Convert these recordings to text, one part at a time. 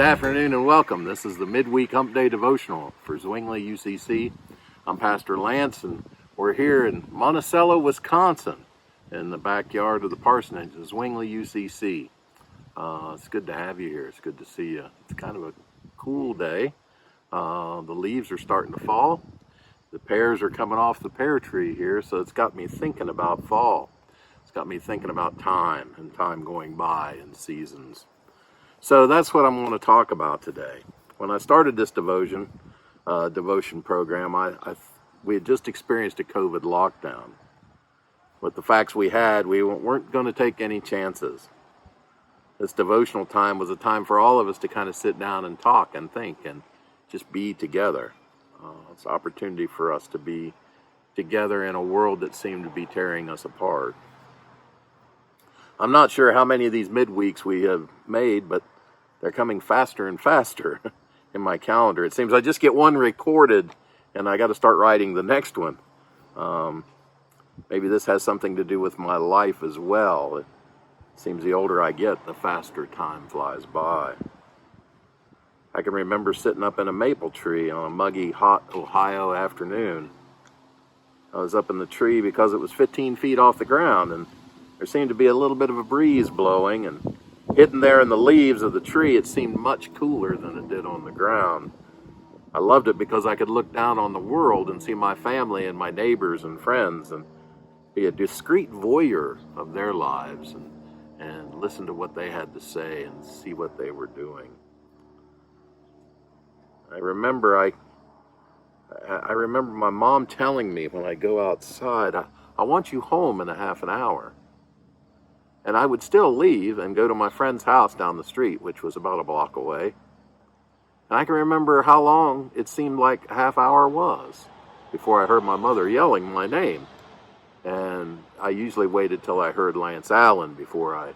Good afternoon and welcome. This is the Midweek Hump Day Devotional for Zwingli UCC. I'm Pastor Lance and we're here in Monticello, Wisconsin in the backyard of the parsonage of Zwingli UCC. It's good to have you here. It's good to see you. It's kind of a cool day. The leaves are starting to fall. The pears are coming off the pear tree here, so it's got me thinking about fall. It's got me thinking about time and time going by and seasons. So that's what I'm going to talk about today. When I started this devotion program, we had just experienced a COVID lockdown. With the facts we had, we weren't going to take any chances. This devotional time was a time for all of us to kind of sit down and talk and think and just be together. It's an opportunity for us to be together in a world that seemed to be tearing us apart. I'm not sure how many of these midweeks we have made, but they're coming faster and faster in my calendar. It seems I just get one recorded and I got to start writing the next one. Maybe this has something to do with my life as well. It seems the older I get, the faster time flies by. I can remember sitting up in a maple tree on a muggy, hot Ohio afternoon. I was up in the tree because it was 15 feet off the ground, and there seemed to be a little bit of a breeze blowing, and hidden there in the leaves of the tree, it seemed much cooler than it did on the ground. I loved it because I could look down on the world and see my family and my neighbors and friends and be a discreet voyeur of their lives and listen to what they had to say and see what they were doing. I remember my mom telling me when I go outside, I want you home in a half an hour. And I would still leave and go to my friend's house down the street, which was about a block away. And I can remember how long it seemed like a half hour was before I heard my mother yelling my name. And I usually waited till I heard Lance Allen before I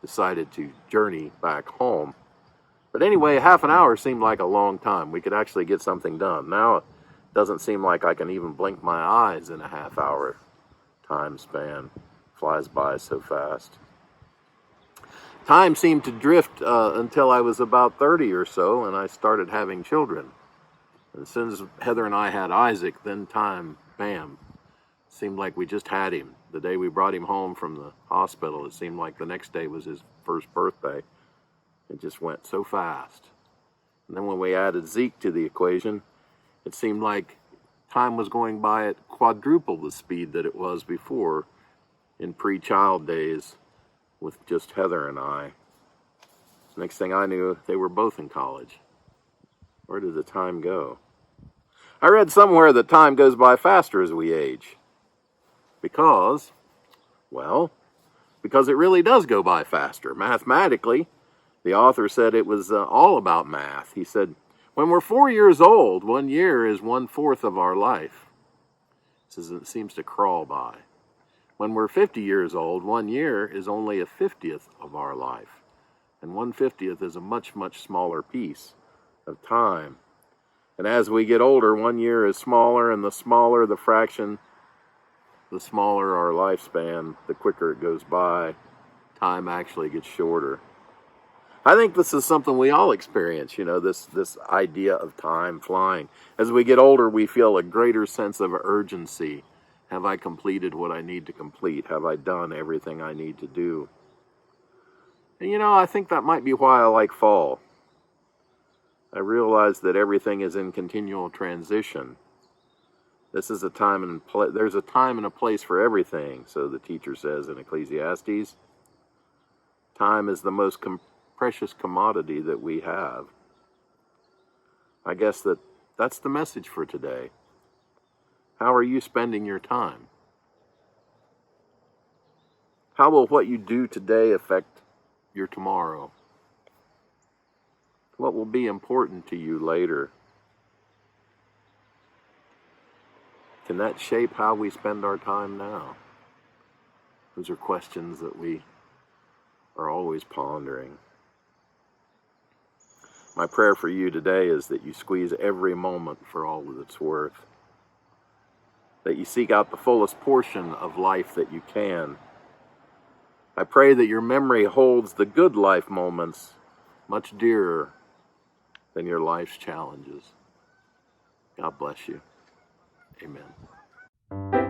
decided to journey back home. But anyway, half an hour seemed like a long time. We could actually get something done. Now it doesn't seem like I can even blink my eyes in a half hour time span. It flies by so fast. Time seemed to drift until I was about 30 or so, and I started having children. And as soon as Heather and I had Isaac, then time, bam, seemed like we just had him. The day we brought him home from the hospital, it seemed like the next day was his first birthday. It just went so fast. And then when we added Zeke to the equation, it seemed like time was going by at quadruple the speed that it was before in pre-child days with just Heather and I. Next thing I knew, they were both in college. Where did the time go? I read somewhere that time goes by faster as we age. Because it really does go by faster. Mathematically, the author said it was all about math. He said, when we're 4 years old, 1 year is 1/4 of our life. It seems to crawl by. When we're 50 years old, 1 year is only a 50th of our life. And 1/50th is a much, much smaller piece of time. And as we get older, 1 year is smaller, and the smaller the fraction, the smaller our lifespan, the quicker it goes by. Time actually gets shorter. I think this is something we all experience, this idea of time flying. As we get older, we feel a greater sense of urgency. Have I completed what I need to complete? Have I done everything I need to do? And I think that might be why I like fall. I realize that everything is in continual transition. This is a time and there's a time and a place for everything, so the teacher says in Ecclesiastes. Time is the most precious commodity that we have. I guess that's the message for today. How are you spending your time? How will what you do today affect your tomorrow? What will be important to you later? Can that shape how we spend our time now? Those are questions that we are always pondering. My prayer for you today is that you squeeze every moment for all that it's worth. That you seek out the fullest portion of life that you can. I pray that your memory holds the good life moments much dearer than your life's challenges. God bless you. Amen.